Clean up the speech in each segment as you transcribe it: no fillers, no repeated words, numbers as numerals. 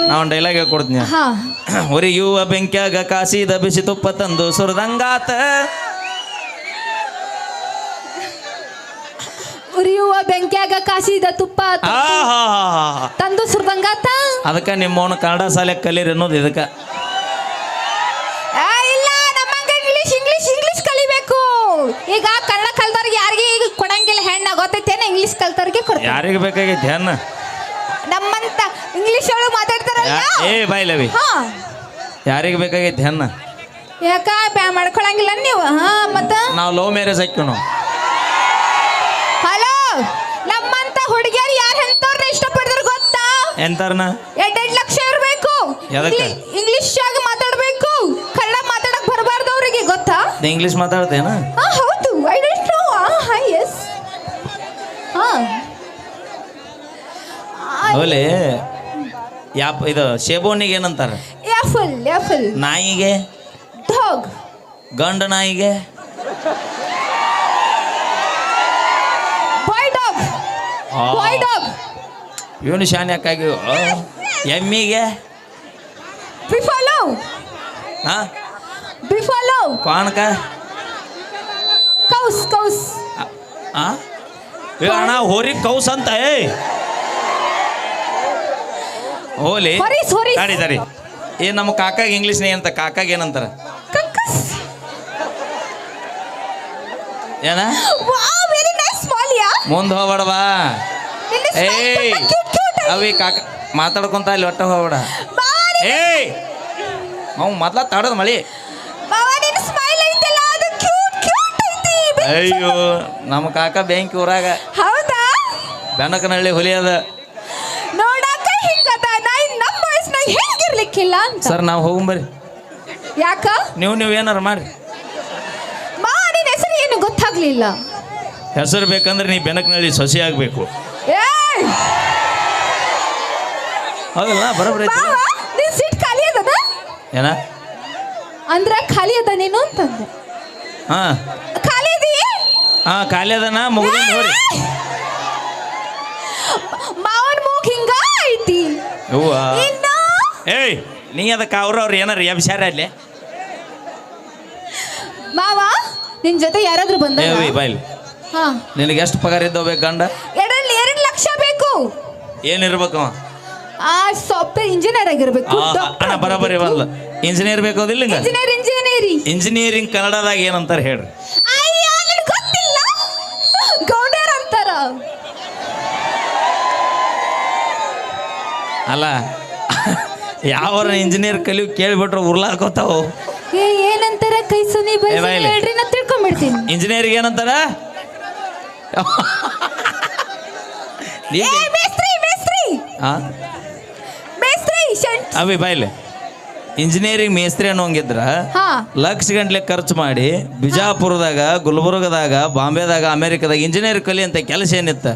ನಾವು ಡೈಲಾಗ್ ಹೇಳ್ಕೊಡ್ತೀನಿ. ಹಾ ಉರಿಯುವ ಬೆಂಕ್ಯಾಗ ಕಾಸಿದ ಬಿಸಿ ತುಪ್ಪ ತಂದು ಸುರದಂಗಾತ. ಉರಿಯುವ ಬೆಂಕ್ಯಾಗ ಕಾಸಿದ ತುಪ್ಪ ತಂದು ಸುರ್ದಂಗಾತ. ಅದಕ್ಕೆ ನಿಮ್ಮವನು ಕನ್ನಡ ಶಾಲೆ ಕಲೀರಿ ಅನ್ನೋದು ಇದಕ್ಕೆ. ಇಲ್ಲ ನಮ್ಮಂಗ ಇಂಗ್ಲಿಷ್ ಇಂಗ್ಲಿಷ್ ಇಂಗ್ಲಿಷ್ ಕಲಿಬೇಕು. ಈಗ ಕನ್ನಡ ಕಲ್ತವ್ರಿಗೆ ಯಾರಿಗೆ ಈಗ ಕೊಡಂಗಿಲ್ಲ ಹೆಣ್ಣ ಗೊತ್ತೈತೇನ? ಇಂಗ್ಲಿಷ್ ಕಲ್ತವ್ರಿಗೆ ಕೊಡ್ತಾರೆ. ಯಾರಿಗೆ ಬೇಕಾಗೈತಿ ಹೆಣ್ಣ? ನಮ್ಮಂತ ಇಂಗ್ಲಿಷ್ ಒಳಗೆ ಮಾತಾಡ್ತಾರಲ್ಲ. ಏ ಬಾಯ್ಲವಿ, ಯಾರಿಗೆ ಬೇಕಾಗೈತಿ ಹೆಣ್ಣ? ಯಾಕ ಮಾಡ್ಕೊಳಂಗಿಲ್ಲ ನೀವು? ಹಾ ಮತ್ತ ನಾವು ಲವ್ ಮ್ಯಾರೇಜ್ ಹಾಕ್ಯವ್ ನಾವು. ಹಲೋ, ನಮ್ಮಂತ ಹುಡುಗಿಯರು ಯಾರು ಎಂತವ್ರನ್ನ ಇಷ್ಟಪಡ್ತಾರೆ ಗೊತ್ತಾ? ಎಂತಾರನ? 2 ಲಕ್ಷ ಇರಬೇಕು, ಇಂಗ್ಲಿಷ್ ಆಗಿ ಮಾತಾಡ್ಬೇಕು, ಕನ್ನಡ ಮಾತಾಡಕ್ ಬರಬಾರ್ದು ಅವ್ರಿಗೆ ಗೊತ್ತಾ? ಇಂಗ್ಲಿಷ್ ಮಾತಾಡ್ತೇನ? ಹೌದು. I don't know. ಹಾ ಎಸ್. ಹಾ ಓಲೆ ಯಾಪ್ ಇದು ಶೇಬೋನಿಗೆ ಏನಂತಾರ? ಆಪಲ್. ಆಪಲ್. ನಾಯಿಗೆ? ಡಾಗ್. ಗಂಡ ನಾಯಿಗೆ? ಬಾಯ್ ಡಾಗ್. ಬಾಯ್ ಡಾಗ್. ಇವನು ಶಾನ್ಯಾಕಾಗಿ. ಎಮ್ಮಿಗೆ? ಬಿಫಾಲೋ. ಹಾ ಬಿಫಾಲೋ. ಪಾನಕ? ಕೌಸ್. ಕೌಸ್. ಅಣ್ಣ ಹೋರಿ ಕೌಸ್ ಅಂತ. ಹೋಲಿ ತಡಿ ತಡಿ. ಏ ನಮ್ಮ ಕಾಕಾಗ ಇಂಗ್ಲೀಷ್ನ ಏನಂತ? ಕಾಕಾಗ ಏನಂತಾರ? ಏನ ಮುಂದೆ ಹೋಗ್ಬೇಡವಾ. ಏಯ್ ಅವಿ ಕಾಕ ಮಾತಾಡ್ಕೊಂತ ಅಲ್ಲಿ ಒಟ್ಟ ಹೋಗ್ಬೇಡ. ಏಯ್ ಅವ್ ಮೊದ್ಲ ತಾಡೋದು ಮಳಿ. ಅಯ್ಯೋ ನಮ್ಮ ಕಾಕ ಬ್ಯಾಂಕ್ ಊರಾಗ ಬೆನಕನಹಳ್ಳಿ ಹುಲಿ ಅದ. ಹಿಂಗಿರ್ಲಿಕ್ಕಿಲ್ಲ ಸರ್ ನಾವು ಹೋಗಂಬರಿ. ಯಾಕ? ನೀವು ಏನಾರ ಮಾಡಿ. ನಿನ್ನ ಹೆಸರು ಏನು ಗೊತ್ತಾಗ್ಲಿಲ್ಲ? ಹೆಸರು ಬೇಕಂದ್ರೆ ನೀ ಬೆನಕನಹಳ್ಳಿ ಸೊಸಿ ಆಗ್ಬೇಕು. ಹೌದಲ್ಲ? ಬರೋಬ್ಬರಿ ಸೀಟ್ ಖಾಲಿ ಅದ ಏನ ಅಂದ್ರ ಖಾಲಿ ಅದ ನೀನು ಅಂತಂದೆ. ಹಾ ಖಾಲಿ ಅದಿ? ಹಾ ಖಾಲಿ ಅದನ. ಮುಗಿದ ಹೋರಿ ಮಾವನ್ ಮೂಗ್ ಹಿಂಗ ಐತಿ. ಏಯ್ ನೀ ಅದಕ್ಕೆ ಅವ್ರು ಏನಾರ ಎಬ್ಸ್ಯಾರ ಅಲ್ಲಿ? ಮಾವ ನಿನ್ ಜೊತೆ ಯಾರಾದ್ರೂ ಬಂದ? ಬಾಯ್ಲಿ ನಿನಗೆ ಎಷ್ಟು ಪಗಾರ ಇದ್ದೋಗ್ಬೇಕು ಗಂಡ? 2 ಲಕ್ಷ ಬೇಕು. ಏನಿರ್ಬೇಕು? ಸಾಫ್ಟ್ವೇರ್ ಇಂಜಿನಿಯರ್ ಆಗಿರ್ಬೇಕು. ಅಣ್ಣ ಬರೋಬ್ಬರಿ ಬರಲ್ಲ. ಇಂಜಿನಿಯರ್ ಬೇಕೋದಿಲ್ಲ? ಇಂಜಿನಿಯರಿಂಗ್ ಕನ್ನಡದಾಗ ಏನಂತಾರ ಹೇಳ್ರಿ? ಗೊತ್ತಿಲ್ಲ. ಗೌಡರ್ ಅಂತಾರ. ಅಲ್ಲ ಯಾವರ ಇಂಜಿನಿಯರ್ ಕಲಿಯು ಕೇಳಿಬಿಟ್ರೆ ಉರ್ಲಾಕೋತಾವು. ಏನಂತಾರ? ಕೈ ಸುನಿ ಹೇಳ್ರಿ ನಾ ತಿಳ್ಕೊಂಡ್ಬಿಡ್ತೀನಿ. ಇಂಜಿನಿಯರಿಂಗ್ ಏನಂತಾರ? ಅವಿ ಬಾಯ್ಲೆ ಇಂಜಿನಿಯರಿಂಗ್ ಮೇಸ್ತ್ರಿ ಅನ್ನೋಂಗಿದ್ರ ಲಕ್ಷ ಗಂಟ್ಲೆ ಖರ್ಚು ಮಾಡಿ ಬಿಜಾಪುರದಾಗ, ಗುಲ್ಬರ್ಗದಾಗ, ಬಾಂಬೆದಾಗ, ಅಮೆರಿಕದಾಗ ಇಂಜಿನಿಯರ್ ಕಲಿ ಅಂತ ಕೆಲಸ ಏನಿತ್ತ?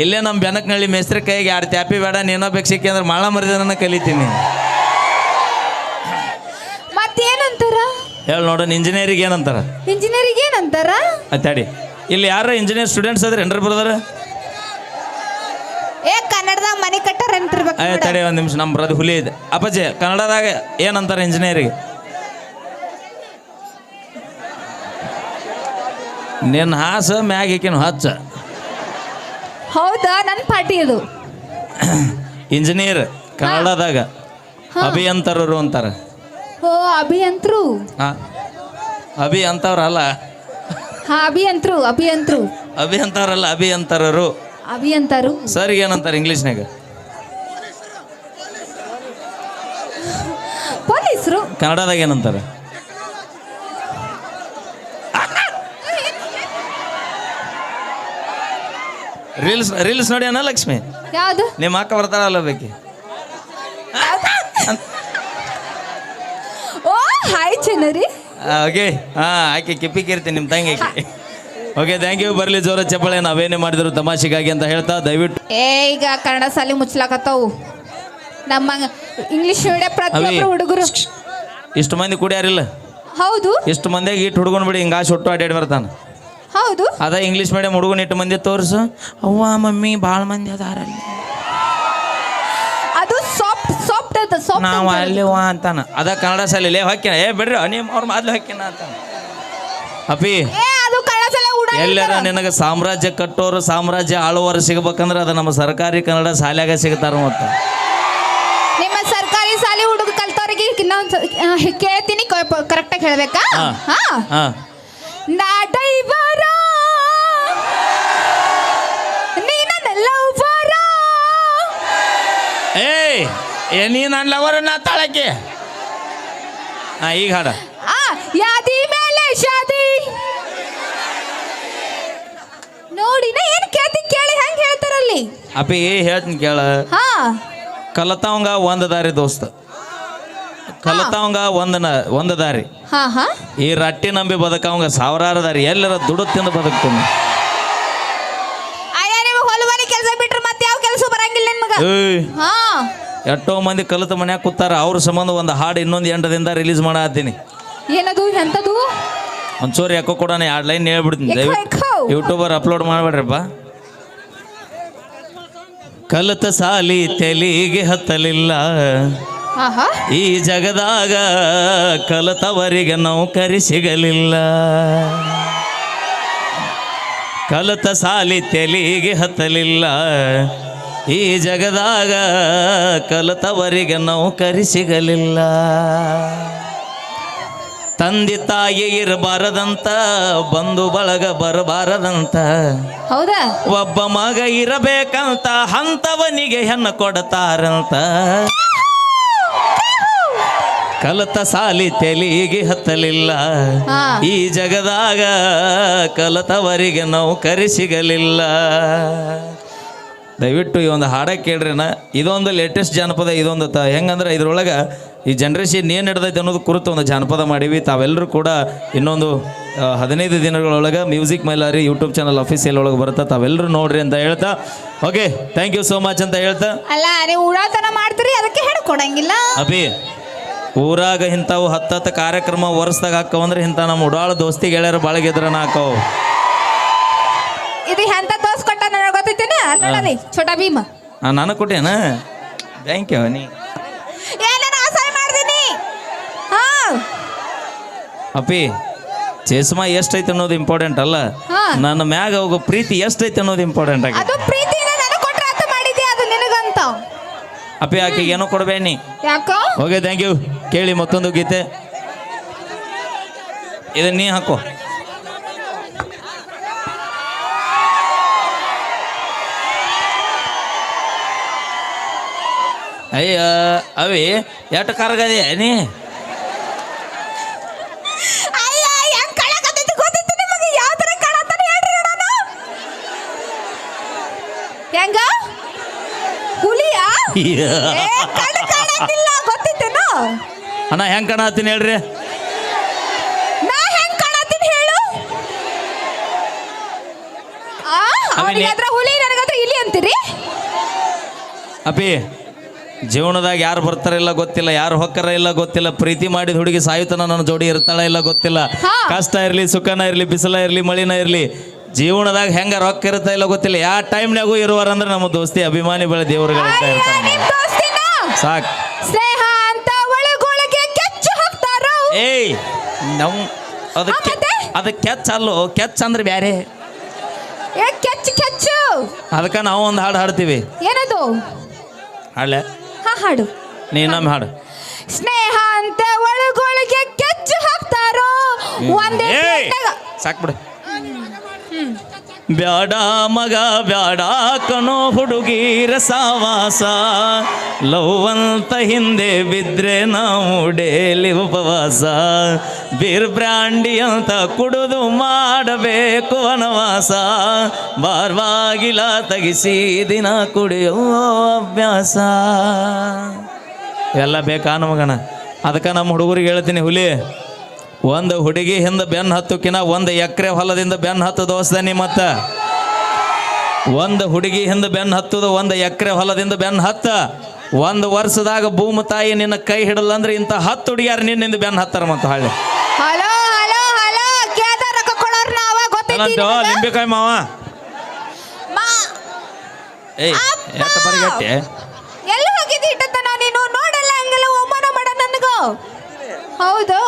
ಇಲ್ಲೇ ನಮ್ಮ ಬೆನಕನಹಳ್ಳಿ ಮೇಸ್ತ್ರಿ ಕೈಗೆ 2 ತ್ಯಾಪಿ ಬೇಡ, ನೀನೋ ಬೇಕು ಅಂದ್ರೆ ಮಾಳ ಮರಿದನ ಕಲಿತೀನಿ. ಮತ್ತೇನಂತಾರ ಹೇಳಿ ನೋಡೋಣ. ಇಂಜಿನಿಯರಿಂಗ್ ಏನಂತಾರ? ಇಂಜಿನಿಯರಿಂಗ್ ಏನಂತಾರ? ಅತ್ತಾಡಿ ಇಲ್ಲಿ ಯಾರ ಇಂಜಿನಿಯರ್ ಸ್ಟೂಡೆಂಟ್ಸ್ ಅದ್ರ ಏನ್ರ ಬ್ರದರ್? ಕನ್ನಡದಾಗ ಮನೆ ಕಟ್ಟಾರ ಅಂತಿರ್ಬೇಕು. ತಡಿ ಒಂದು ನಿಮಿಷ. ನಮ್ಮ ಬ್ರದರ್ ಹುಲಿ ಇದೆ. ಅಪ್ಪಾಜಿ ಕನ್ನಡದಾಗ ಏನಂತಾರ ಇಂಜಿನಿಯರಿಂಗ್? ನಿನ್ನ ಹಾಸ ಮ್ಯಾಗ ಈಕಿನ ಹಚ್ಚ. ಹೌದಾ? ನನ್ನ ಪಾರ್ಟಿ ಇದು. ಇಂಜಿನಿಯರ್ ಕನ್ನಡದಾಗ ಅಭಿಯಂತರರು ಅಂತಾರ. ಓ ಅಭಿಯಂತರು. ಅಭಿ ಅಂತವ್ರಲ್ಲ. ಅಭಿಯಂತರು. ಅಭಿಯಂತರಲ್ಲ, ಅಭಿಯಂತರರು. ಅಭಿಯಂತರು ಸರ್ ಏನಂತಾರೆ ಇಂಗ್ಲೀಷ್ನಾಗ? ಪೊಲೀಸರು. ಕನ್ನಡದಾಗ ಏನಂತಾರೆ? ರೀಲ್ಸ್ ನೋಡಿ ಅಣ್ಣ ಲಕ್ಷ್ಮಿ. ಯಾವುದು? ನಿಮ್ಮ ಅಕ್ಕ ಬರ್ತಾರಲ್ಲ ಬೇಕಿ. ಓ ಹಾಯ್ ಚೆನ್ನರಿ. ಓಕೆ ಆಕೆ ಕಿಪ್ಪಿ ಕೀರ್ತೀನಿ ನಿಮ್ಮ ತಂಗಿ ಆಕೆ. Okay thank you. ಬರಲಿ ಜೋರ ಚಪ್ಪಳೆ. ನಾವೇನೇ ಮಾಡಿದ್ರು ತಮಾಷೆಗಾಗಿ ಅಂತ ಹೇಳ್ತಾ ದಯವಿಟ್ಟು. ಈಗ ಕನ್ನಡ ಸಾಲಿ ಮುಚ್ಚಲಾಕತ್ತಾವು. ನಮ್ಮ ಇಂಗ್ಲಿಷ್ ಮೀಡಿಯಂ ಪ್ರತಿಯೊಬ್ಬರು ಹುಡುಗರು ಇಷ್ಟು ಮಂದಿ ಕುಡಿಯಾರಿಲ್ಲ? ಹೌದು. ಇಷ್ಟು ಮಂದಿಯಾಗಿ ಇಟ್ಟು ಹುಡುಗನ್ ಬಿಡಿ ಹಿಂಗಾಶ್ ಒಟ್ಟು ಅಡ್ಡಾಡಿ ಬರ್ತಾನೆ. ಹೌದು. ಅದ ಇಂಗ್ಲಿಷ್ ಮೀಡಿಯಂ ಹುಡುಗನ ಇಟ್ಟು ಮಂದಿ ತೋರಿಸು. ಅವ್ವ ಮಮ್ಮಿ ಭಾಳ ಮಂದಿ ಅದಾರಲ್ಲಿ. ಅದು ಸಾಫ್ಟ್ ಸಾಫ್ಟ್ ಅದ. ಸೊಪ್ಪು ನಾವು ಅಲ್ಲಿ ವಾ ಅಂತಾನ ಅದ ಕನ್ನಡ ಶಾಲೆಯಲ್ಲಿ ಹೊಕ್ಕಿನ ಬಿಡ್ರಿ ನಿಮ್ಮ ಅವ್ರ ಮೊದ್ಲು ಹೊಕ್ಕಿನ ಅಂತಾನ ಅಪ್ಪಿ ಅದು ಕನ್ನಡ ಶಾಲೆ ಎಲ್ಲರ ನಿನಗೆ ಸಾಮ್ರಾಜ್ಯ ಕಟ್ಟೋರು ಸಾಮ್ರಾಜ್ಯ ಆಳುವವರು ಸಿಗ್ಬೇಕಂದ್ರೆ ಅದು ನಮ್ಮ ಸರ್ಕಾರಿ ಕನ್ನಡ ಶಾಲ್ಯಾಗ ಸಿಗ್ತಾರ ಮತ್ತು ನಿಮ್ಮ ಸರ್ಕಾರಿ ಶಾಲೆ ಹುಡುಗ ಕಲ್ತವ್ರಿಗೆ ಇನ್ನೊಂದು ಕೇಳ್ತೀನಿ ಕರೆಕ್ಟಾಗಿ ಹೇಳ್ಬೇಕಾ ನಾಡೈವರ ನೀನಲ್ಲವರ ನೀನು ಅಲ್ಲವರ ನಾ ತಾಳಕ್ಕೆ ಈಗ ಹಾಡ ಯಾದಿ ಮೇಲೆ ಶಾದಿ ನೋಡಿ ನಾ ಏನು ಕೇಳಿ ಹೆಂಗೆ ಹೇಳ್ತಾರಲ್ಲಿ ಅಪ್ಪಿ ಹೇಳ್ತೀನಿ ಕೇಳ ಕಲತಾವಂಗ ಒಂದು ದಾರಿ ದೋಸ್ತ ಕಲತಾವಂಗ ಒಂದು ದಾರಿ ಈ ರಟ್ಟಿ ನಂಬಿ ಬದುಕವಂಗ ಸಾವಿರಾರು ದಾರಿ ಎಲ್ಲರ ದುಡ್ಡು ತಿಂದು ಬದುಕ್ತೀನಿ ಕೆಲಸ ಬಿಟ್ರೆ ಮತ್ತೆ ಯಾವ ಕೆಲಸ ಬರಂಗಿಲ್ಲ ನಿಮ್ಗೆ ಎಷ್ಟೋ ಮಂದಿ ಕಲಿತ ಮನ್ಯಾಗ ಕೂತಾರ ಅವ್ರ ಸಂಬಂಧ ಒಂದು ಹಾಡು ಇನ್ನೊಂದು 8 ದಿನದ ರಿಲೀಸ್ ಮಾಡತ್ತೀನಿ ಏನದು ಎಂತದು ಒಂಚೂರು ಯಾಕೋ ಕೂಡ 2 ಲೈನ್ ಹೇಳ್ಬಿಡ್ತೀನಿ ಯೂಟ್ಯೂಬರ್ ಅಪ್ಲೋಡ್ ಮಾಡ್ಬೇಡ್ರಪ್ಪ ಕಲಿತ ಸಾಲಿ ತೆಲಿಗೆ ಹತ್ತಲಿಲ್ಲ ಈ ಜಗದಾಗ ಕಲಿತವರಿಗೆ ನೌಕರಿ ಸಿಗಲಿಲ್ಲ ಕಲಿತ ಸಾಲಿ ತೆಲಿಗೆ ಹತ್ತಲಿಲ್ಲ ಈ ಜಗದಾಗ ಕಲಿತವರಿಗೆ ನೌಕರಿ ಸಿಗಲಿಲ್ಲ ತಂದೆ ತಾಯಿ ಇರಬಾರದಂತ ಬಂಧು ಬಳಗ ಬರಬಾರದಂತ ಹೌದಾ ಒಬ್ಬ ಮಗ ಇರಬೇಕಂತ ಅಂತವನಿಗೆ ಹೆಣ್ಣು ಕೊಡತಾರಂತ ಕಲಿತ ಸಾಲಿ ತೆಲಿಗೆ ಹತ್ತಲಿಲ್ಲ ಈ ಜಗದಾಗ ಕಲಿತವರಿಗೆ ನೌಕರಿ ಸಿಗಲಿಲ್ಲ ದಯವಿಟ್ಟು ಈ ಒಂದು ಹಾಡ ಕೇಳ್ರಿನ ಇದೊಂದು ಲೇಟೆಸ್ಟ್ ಜಾನಪದ ಇದೊಂದು ಹೆಂಗಂದ್ರೆ ಇದ್ರೊಳಗೆ ಈ ಜನ್ರೇಷನ್ ಏನು ನಡೆದೈತೆ ಅನ್ನೋದು ಕುರಿತು ಒಂದು ಜಾನಪದ ಮಾಡೀವಿ ತಾವೆಲ್ಲರೂ ಕೂಡ ಇನ್ನೊಂದು 15 ದಿನಗಳೊಳಗೆ music Mailari YouTube channel official ಒಳಗೆ ಬರುತ್ತೆ ತಾವೆಲ್ಲರೂ ನೋಡ್ರಿ ಅಂತ ಹೇಳ್ತಾ okay thank you so much ಅಂತ ಹೇಳ್ತಾ ಅಲ್ಲ ನೀವು ಉಡಾತನ ಮಾಡ್ತೀರಿ ಅದಕ್ಕೆ ಹೇಳ್ಕೊಡಂಗಿಲ್ಲ ಅಭಿ ಊರಾಗ ಇಂಥವು 10 ಕಾರ್ಯಕ್ರಮ ವರ್ಷದಾಗ ಹಾಕವಂದ್ರೆ ಇಂಥ ನಮ್ಮ ಉಡಾಳ ದೋಸ್ತಿ ಗೆಳೆಯರು ಬಾಳಗಿದ್ರನ ಹಾಕವು ಇದು ಎಂತ ದೋಸ್ ಕೊಟ್ಟ ನನಗೆ ಗೊತ್ತೈತೇನೆ ನೋಡಲಿ ಛೋಟಾ ಭೀಮ ನನಗೆ ಕೊಟ್ಟೇನ ಥ್ಯಾಂಕ್ ಯು ನೀ ಏನಾರ ಆಸೆ ಮಾಡ್ತೀನಿ ಅಪ್ಪಿ ಚೇಸ್ಮಾ ಎಷ್ಟೈತೆ ಅನ್ನೋದು ಇಂಪಾರ್ಟೆಂಟ್ ಅಲ್ಲ ನನ್ನ ಮ್ಯಾಗ ಹೋಗೋ ಪ್ರೀತಿ ಎಷ್ಟೈತೆ ಅನ್ನೋದು ಇಂಪಾರ್ಟೆಂಟ್ ಆಗಿ ಅದು ಪ್ರೀತಿನ ನನಗೆ ಕೊಟ್ರೆ ಅಂತ ಮಾಡಿದ್ದೆ ಅದು ನಿನಗಂತ ಅಪ್ಪಿ ಆಕೆಗೆ ಏನೋ ಕೊಡಬೇಡಿ ಯಾಕೋ ಓಕೆ ಥ್ಯಾಂಕ್ ಯು ಕೇಳಿ ಮತ್ತೊಂದು ಗೀತೆ ಇದನ್ನ ನೀ ಹಾಕೋ ಅಯ್ಯ ಅವಿ ಎಷ್ಟು ಕರಗದೆ ನೀ ಹೆಂಗ ಹುಲಿಯಾ ಗೊತ್ತಿತ್ತೇನೋ ಅಣ್ಣ ಹೆಂಗ್ ಕಾಣತ್ತೀನಿ ಹೇಳ್ರಿ ನಾ ಹೆಂಗ್ ಕಾಣತ್ತೀನಿ ಹೇಳು ಅವನಿಗಾದ್ರ ಹುಲಿ ನನಗಾದ್ರ ಇಲಿ ಅಂತೀರಿ ಅಪ್ಪಿ ಜೀವನದಾಗ ಯಾರು ಬರ್ತಾರಿಲ್ಲ ಗೊತ್ತಿಲ್ಲ ಯಾರು ಹೊಕ್ಕರ ಇಲ್ಲ ಗೊತ್ತಿಲ್ಲ ಪ್ರೀತಿ ಮಾಡಿದ ಹುಡುಗಿ ಸಾಯುತನ ನನ್ನ ಜೋಡಿ ಇರ್ತಾಳ ಇಲ್ಲ ಗೊತ್ತಿಲ್ಲ ಕಷ್ಟ ಇರಲಿ ಸುಖನ ಇರಲಿ ಬಿಸಿಲ ಇರಲಿ ಮಳಿನ ಇರಲಿ ಜೀವನದಾಗ ಹೆಂಗ ರೊಕ್ಕ ಇರುತ್ತಾ ಇಲ್ಲ ಗೊತ್ತಿಲ್ಲ ಯಾವ ಟೈಮ್ನಾಗೂ ಇರುವಾರಂದ್ರೆ ನಮ್ಮ ದೋಸ್ತಿ ಅಭಿಮಾನಿ ಬೆಳೆ ದೇವ್ರುಗಳು ಸಾಕು ಸ್ನೇಹ ಅಂತ ಒಳಗೊಳಗೆ ಕೆಚ್ಚು ಹಾಕ್ತಾರ ಏಯ್ ನಾವು ಅದಕ್ಕೆ ಕೆಚ್ಚ ಅಲ್ಲೋ ಕೆಚ್ಚ ಅಂದ್ರೆ ಬ್ಯಾರೆ ಕೆಚ್ಚು ಕೆಚ್ಚು ಅದಕ್ಕೆ ನಾವು ಒಂದು ಹಾಡು ಹಾಡ್ತೀವಿ ಏನದು ಹಾಳೆ ಹಾಡು ನೀ ನಮ್ಮ ಹಾಡು ಸ್ನೇಹ ಅಂತ ಒಳಗೊಳಗೆ ಕೆಚ್ಚು ಹಾಕ್ತಾರೋ ಒಂದೇ ಸಾಕ್ಬಿಡು ಬ್ಯಾಡ ಮಗ ಬ್ಯಾಡ ಕಣೋ ಹುಡುಗೀರ ಸಾವಾಸ ಲವ್ ಅಂತ ಹಿಂದೆ ಬಿದ್ರೆ ನಾವು ಡೇಲಿ ಉಪವಾಸ ಬೀರ್ ಬ್ರ್ಯಾಂಡಿ ಅಂತ ಕುಡಿದು ಮಾಡಬೇಕು ವನವಾಸ ಬಾರ್ವಾಗಿಲ ತೆಗಿಸಿ ದಿನ ಕುಡಿಯೋ ಅಭ್ಯಾಸ ಎಲ್ಲ ಬೇಕಾ ನಮಗಣ ಅದಕ್ಕೆ ನಮ್ಮ ಹುಡುಗರಿಗೆ ಹೇಳ್ತೀನಿ ಹುಲಿ ಒಂದು ಹುಡುಗಿ ಹಿಂದೆ ಬೆನ್ನು ಹತ್ತುಕಿನ 1 ಎಕರೆ ಹೊಲದಿಂದ ಬೆನ್ನು ಹತ್ತು ದೋಸ್ತ ಮತ್ತ ಒಂದು ಹುಡುಗಿ ಹಿಂದೆ ಬೆನ್ನು ಹತ್ತುದು 1 ಎಕರೆ ಹೊಲದಿಂದ ಬೆನ್ನು ಹತ್ತ 1 ವರ್ಷದಾಗ ಭೂಮಿ ತಾಯಿ ನಿನ್ನ ಕೈ ಹಿಡಲ್ಲ ಅಂದ್ರೆ ಇಂಥ 10 ಹುಡುಗಿಯಾರು ನಿನ್ನಿಂದ ಬೆನ್ನು ಹತ್ತಾರ ಮತ್ತ ಹಳ್ಳಿ ಲಿಂಬೆಕಾಯಿ ಮಾವ ಏಯ್ ಎಷ್ಟು ಬರಿಗಟ್ಟೆ ಎಲ್ಲಿ ಹೋಗಿದ್ದಿ ನೀನು ನೋಡಲ್ಲ ಹಂಗ ಹೌದು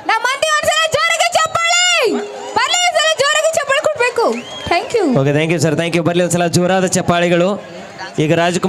ನಮ್ಮ ಮಂದಿ ಒಂದ್ಸಲ ಜೋರಾಗಿ ಚಪ್ಪಾಳೆ ಬರ್ಲಿ, ಒಂದ್ಸಲ ಜೋರಾಗಿ ಚಪ್ಪಾಳೆ ಕೊಡ್ಬೇಕು. Thank you. Okay, thank you sir, thank you. ಬರಲಿ ಒಂದ್ಸಲ ಜೋರಾದ ಚಪ್ಪಾಳೆಗಳು. ಈಗ ರಾಜ್ಕುಮಾರ್